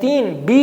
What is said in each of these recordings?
3B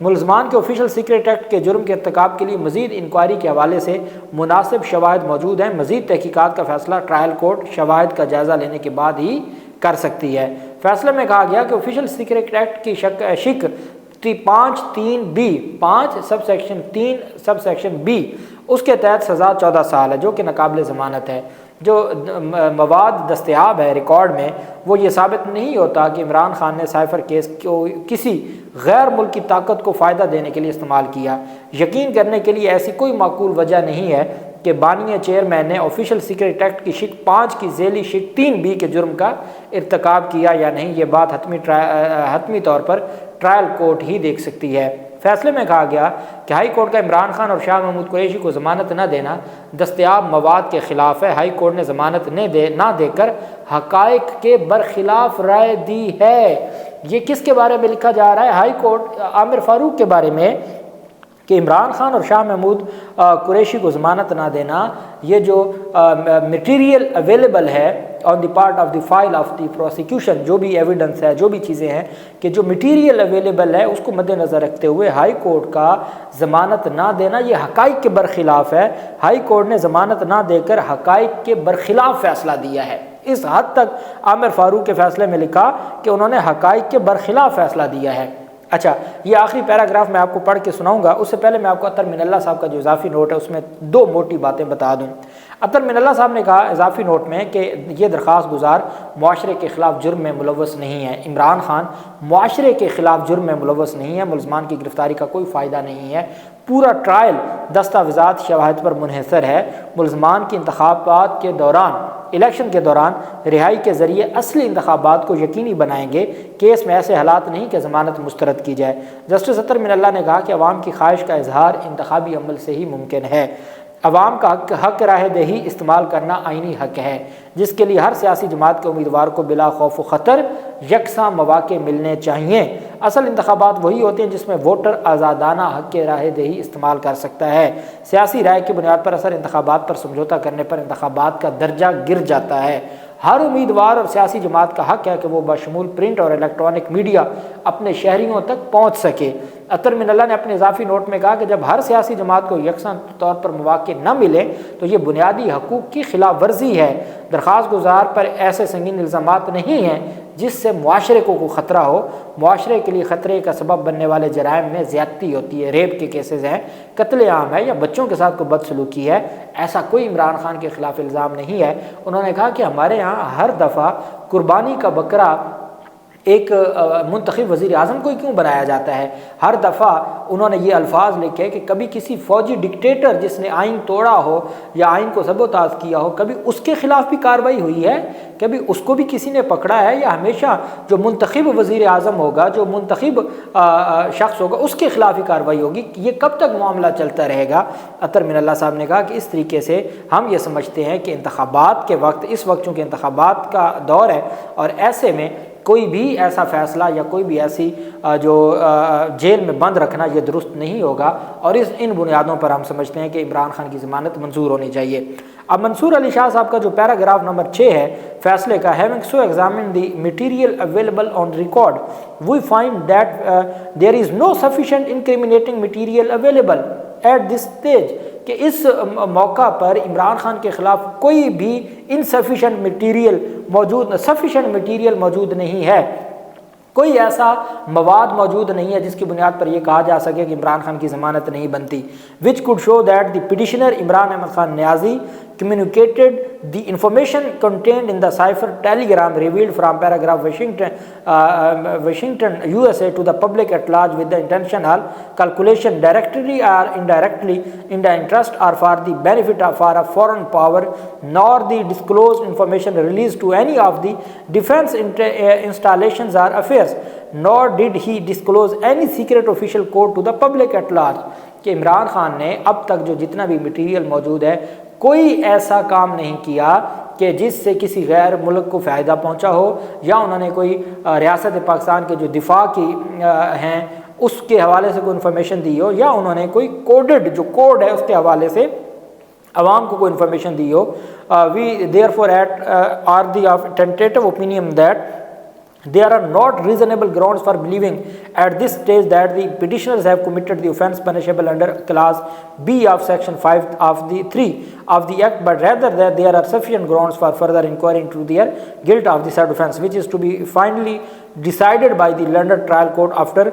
ملزمان کے official secret act کے جرم کے ارتکاب کے لیے مزید انکوائری کے حوالے سے مناسب شواہد موجود ہیں۔ مزید تحقیقات کا فیصلہ ٹرائل کورٹ شواہد کا جائزہ لینے کے بعد ہی کر سکتی ہے۔ فیصلے میں کہا گیا کہ آفیشل سیکریٹ ایکٹ کی شک 5(3)(b) 5 sub section 3 sub section B اس کے تحت سزا 14 سال ہے، جو کہ ناقابل ضمانت ہے۔ جو مواد دستیاب ہے ریکارڈ میں، وہ یہ ثابت نہیں ہوتا کہ عمران خان نے سائفر کیس کو کسی غیر ملکی طاقت کو فائدہ دینے کے لیے استعمال کیا۔ یقین کرنے کے لیے ایسی کوئی معقول وجہ نہیں ہے کہ بانی چیئرمین نے آفیشل سیکریٹ ایکٹ کی شک 5 کی ذیلی شک 3(b) کے جرم کا ارتکاب کیا یا نہیں۔ یہ بات حتمی طور پر ٹرائل کورٹ ہی دیکھ سکتی ہے۔ فیصلے میں کہا گیا کہ ہائی کورٹ کا عمران خان اور شاہ محمود قریشی کو ضمانت نہ دینا دستیاب مواد کے خلاف ہے۔ ہائی کورٹ نے ضمانت نہ دے کر حقائق کے برخلاف رائے دی ہے۔ یہ کس کے بارے میں لکھا جا رہا ہے؟ ہائی کورٹ عامر فاروق کے بارے میں، کہ عمران خان اور شاہ محمود قریشی کو ضمانت نہ دینا، یہ جو مٹیریل اویلیبل ہے on the part of the file of the prosecution, جو بھی ایویڈنس ہے، جو بھی چیزیں ہیں، کہ جو مٹیریل اویلیبل ہے اس کو مد نظر رکھتے ہوئے ہائی کورٹ کا ضمانت نہ دینا یہ حقائق کے برخلاف ہے۔ ہائی کورٹ نے ضمانت نہ دے کر حقائق کے برخلاف فیصلہ دیا ہے۔ اس حد تک عامر فاروق کے فیصلے میں لکھا کہ انہوں نے حقائق کے برخلاف فیصلہ دیا ہے۔ اچھا، یہ آخری پیراگراف میں آپ کو پڑھ کے سناؤں گا، اس سے پہلے میں آپ کو اطہر من اللہ صاحب کا جو اضافی نوٹ ہے اس میں 2 موٹی باتیں بتا دوں۔ اطہر من اللہ صاحب نے کہا اضافی نوٹ میں کہ یہ درخواست گزار معاشرے کے خلاف جرم میں ملوث نہیں ہے۔ عمران خان معاشرے کے خلاف جرم میں ملوث نہیں ہے، ملزمان کی گرفتاری کا کوئی فائدہ نہیں ہے۔ پورا ٹرائل دستاویزات شواہد پر منحصر ہے۔ ملزمان کی انتخابات کے دوران، الیکشن کے دوران رہائی کے ذریعے اصلی انتخابات کو یقینی بنائیں گے۔ کیس میں ایسے حالات نہیں کہ ضمانت مسترد کی جائے۔ جسٹس اطہر من اللہ نے کہا کہ عوام کی خواہش کا اظہار انتخابی عمل سے ہی ممکن ہے۔ عوام کا حق رائے دہی استعمال کرنا آئینی حق ہے، جس کے لیے ہر سیاسی جماعت کے امیدوار کو بلا خوف و خطر یکساں مواقع ملنے چاہیے۔ اصل انتخابات وہی ہوتے ہیں جس میں ووٹر آزادانہ حق رائے دہی استعمال کر سکتا ہے۔ سیاسی رائے کی بنیاد پر اثر انتخابات پر سمجھوتہ کرنے پر انتخابات کا درجہ گر جاتا ہے۔ ہر امیدوار اور سیاسی جماعت کا حق ہے کہ وہ بشمول پرنٹ اور الیکٹرانک میڈیا اپنے شہریوں تک پہنچ سکے۔ اطہر من اللہ نے اپنے اضافی نوٹ میں کہا کہ جب ہر سیاسی جماعت کو یکساں طور پر مواقع نہ ملے تو یہ بنیادی حقوق کی خلاف ورزی ہے۔ درخواست گزار پر ایسے سنگین الزامات نہیں ہیں جس سے معاشرے کو کوئی خطرہ ہو۔ معاشرے کے لیے خطرے کا سبب بننے والے جرائم میں زیادتی ہوتی ہے، ریپ کے کیسز ہیں، قتل عام ہے یا بچوں کے ساتھ کوئی بدسلوکی ہے۔ ایسا کوئی عمران خان کے خلاف الزام نہیں ہے۔ انہوں نے کہا کہ ہمارے یہاں ہر دفعہ قربانی کا بکرا ایک منتخب وزیر اعظم کو کیوں بنایا جاتا ہے؟ ہر دفعہ انہوں نے یہ الفاظ لکھے کہ کبھی کسی فوجی ڈکٹیٹر جس نے آئین توڑا ہو یا آئین کو سبوتاژ کیا ہو، کبھی اس کے خلاف بھی کارروائی ہوئی ہے، کبھی اس کو بھی کسی نے پکڑا ہے، یا ہمیشہ جو منتخب وزیر اعظم ہوگا، جو منتخب شخص ہوگا، اس کے خلاف ہی کارروائی ہوگی؟ یہ کب تک معاملہ چلتا رہے گا؟ اطہر من اللہ صاحب نے کہا کہ اس طریقے سے ہم یہ سمجھتے ہیں کہ انتخابات کے وقت، اس وقت چونکہ انتخابات کا دور ہے، اور ایسے میں کوئی بھی ایسا فیصلہ یا کوئی بھی ایسی جو جیل میں بند رکھنا یہ درست نہیں ہوگا، اور ان بنیادوں پر ہم سمجھتے ہیں کہ عمران خان کی ضمانت منظور ہونی چاہیے۔ اب منصور علی شاہ صاحب کا جو پیراگراف نمبر 6 ہے فیصلے کا، having so examined the material available on record, we find that there is no sufficient incriminating material available at this stage، کہ اس موقع پر عمران خان کے خلاف کوئی بھی انسفیشینٹ مٹیریل موجود نہیں ہے، کوئی ایسا مواد موجود نہیں ہے جس کی بنیاد پر یہ کہا جا سکے کہ عمران خان کی ضمانت نہیں بنتی۔ which could show that the petitioner Imran Ahmad Khan Niazi communicated the information contained in the cipher telegram revealed from paragraph Washington USA to the public at large with the intentional calculation directly or indirectly in the interest or for the benefit of a foreign power, nor the disclosed information released to any of the defense installations or affairs, nor did he disclose any secret official code to the public at large۔ کہ عمران خان نے اب تک جو جتنا بھی material موجود ہے کوئی ایسا کام نہیں کیا کہ جس سے کسی غیر ملک کو فائدہ پہنچا ہو، یا انہوں نے کوئی ریاست پاکستان کے جو دفاع کی ہیں اس کے حوالے سے کوئی انفارمیشن دی ہو، یا انہوں نے کوئی کوڈڈ جو کوڈ ہے اس کے حوالے سے عوام کو کوئی information the who. We therefore are the of tentative opinion that There are not reasonable grounds for believing at this stage that the petitioners have committed the offence punishable under clause B of section 5 of the 3 of the act, but rather that there are sufficient grounds for further inquiry into their guilt of the said offence, which is to be finally decided by the London trial court after.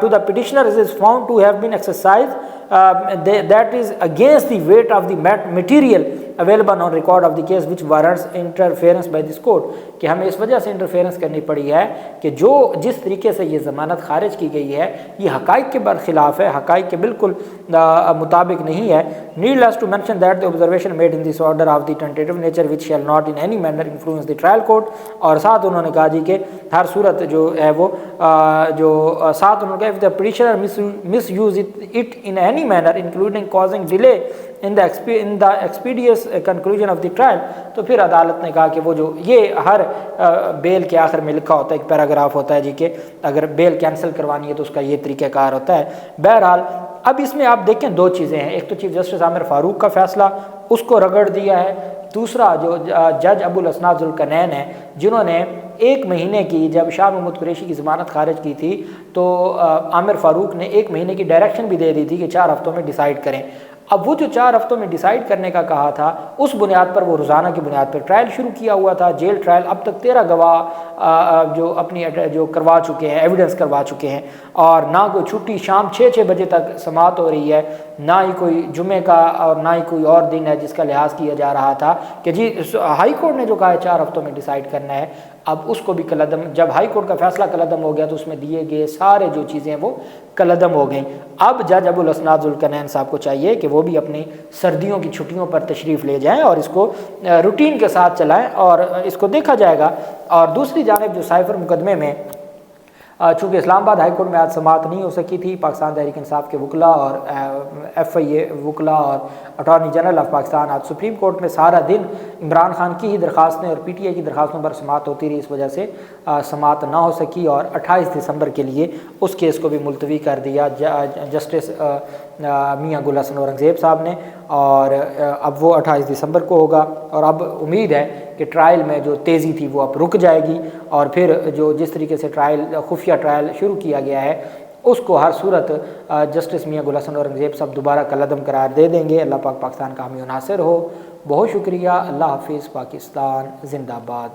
to the petitioners is found to have been exercised that is against the weight of the material available on record of the case which warrants interference by this court, کہ ہمیں اس وجہ سے interference کرنی پڑی ہے کہ جو جس طریقے سے یہ ضمانت خارج کی گئی ہے یہ حقائق کے برخلاف ہے، حقائق کے بالکل مطابق نہیں ہے. Needless to mention that the observation made in this order of the tentative nature which shall not in any manner influence the trial court. اور ساتھ انہوں نے کہا جی کہ ہر صورت جو ہے وہ جو ساتھ انہوں نے کہا if the petitioner misuse it in any manner including causing delay in the expeditious conclusion of the trial, تو پھر عدالت نے کہا کہ وہ جو یہ ہر بیل کے آخر میں لکھا ہوتا ہے ایک پیراگراف ہوتا ہے جی کہ اگر بیل کینسل کروانی ہے تو اس کا یہ طریقہ کار ہوتا ہے. بہرحال اب اس میں آپ دیکھیں دو چیزیں ہیں، ایک تو چیف جسٹس عامر فاروق کا فیصلہ اس کو رگڑ دیا ہے، دوسرا جو جج ابو الاسناد ذوالقرنین ہیں جنہوں نے 1 مہینے کی جب شاہ محمود قریشی کی ضمانت خارج کی تھی تو عامر فاروق نے 1 مہینے کی ڈائریکشن بھی دے دی تھی کہ 4 ہفتوں میں ڈیسائیڈ کریں. اب وہ جو 4 ہفتوں میں ڈیسائیڈ کرنے کا کہا تھا اس بنیاد پر وہ روزانہ کی بنیاد پر ٹرائل شروع کیا ہوا تھا، جیل ٹرائل. اب تک 13 گواہ جو اپنی جو کروا چکے ہیں، ایویڈنس کروا چکے ہیں، اور نہ کوئی چھٹی شام 6 بجے تک سماعت ہو رہی ہے، نہ ہی کوئی جمعے کا اور نہ ہی کوئی اور دن ہے جس کا لحاظ کیا جا رہا تھا کہ جی ہائی کورٹ نے جو کہا ہے 4 ہفتوں میں ڈیسائیڈ کرنا ہے. اب اس کو بھی کلعدم، جب ہائی کورٹ کا فیصلہ کلعدم ہو گیا تو اس میں دیے گئے سارے جو چیزیں وہ کلعدم ہو گئیں. اب جج ابو الاسناد ذوالقرنین صاحب کو چاہیے کہ وہ بھی اپنی سردیوں کی چھٹیوں پر تشریف لے جائیں اور اس کو روٹین کے ساتھ چلائیں اور اس کو دیکھا جائے گا. اور دوسری جانب جو سائفر مقدمے میں چونکہ اسلام آباد ہائی کورٹ میں آج سماعت نہیں ہو سکی تھی، پاکستان تحریک انصاف کے وکلاء اور FIA وکلاء اور اٹارنی جنرل آف پاکستان آج سپریم کورٹ میں سارا دن عمران خان کی ہی درخواستیں اور PTI کی درخواستوں پر سماعت ہوتی رہی، اس وجہ سے سماعت نہ ہو سکی اور 28 دسمبر کے لیے اس کیس کو بھی ملتوی کر دیا جسٹس میاں گل حسن اورنگزیب صاحب نے، اور اب وہ 28 دسمبر کو ہوگا. اور اب امید ہے کہ ٹرائل میں جو تیزی تھی وہ اب رک جائے گی اور پھر جو جس طریقے سے ٹرائل خفیہ ٹرائل شروع کیا گیا ہے اس کو ہر صورت جسٹس میاں گل حسن اورنگزیب صاحب دوبارہ کالعدم قرار دے دیں گے. اللہ پاک پاکستان کا حامی و ناصر ہو. بہت شکریہ. اللہ حافظ. پاکستان زندہ باد.